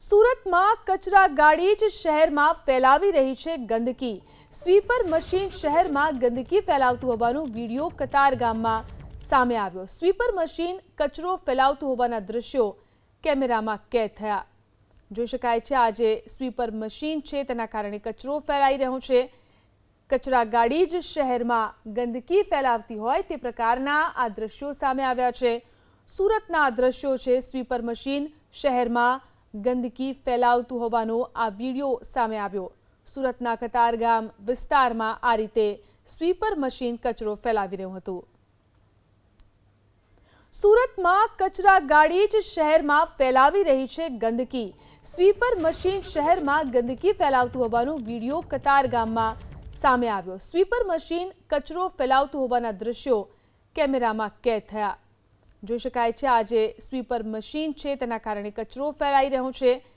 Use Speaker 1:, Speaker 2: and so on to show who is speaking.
Speaker 1: સુરતમાં કચરા ગાડી જ શહેરમાં ફેલાવી રહી છે ગંદકી। સ્વીપર મશીન શહેરમાં ગંદકી ફેલાવતું હોવાનું વીડિયો કતારગામમાં સામે આવ્યો। સ્વીપર મશીન કચરો ફેલાવતું હોવાના દ્રશ્યો કેમેરામાં કેદ થયા। જોઈ શકાય છે આજે સ્વીપર મશીન છે તેના કારણે કચરો ફેલાઈ રહ્યો છે। કચરા ગાડી જ શહેરમાં ગંદકી ફેલાવતી હોય તે પ્રકારના આ દ્રશ્યો સામે આવ્યા છે। સુરતના આ દ્રશ્યો છે। સ્વીપર મશીન શહેરમાં ગંદકી ફેલાવતું હોવાનો આ વીડિયો સામે આવ્યો। સુરતના કતારગામ વિસ્તારમાં આ રીતે સ્વીપર મશીન કચરો ફેલાવી રહ્યું હતું। સુરતમાં કચરા ગાડી જ શહેરમાં ફેલાવી રહી છે ગંદકી। સ્વીપર મશીન શહેરમાં ગંદકી ફેલાવતું હોવાનું વીડિયો કતારગામમાં સામે આવ્યો। સ્વીપર મશીન કચરો ફેલાવતું હોવાના દ્રશ્યો કેમેરામાં કેદ થયા। જોઈ શકાય છે આજે સ્વીપર મશીન છે તેના કારણે કચરો ફેલાઈ રહ્યો છે।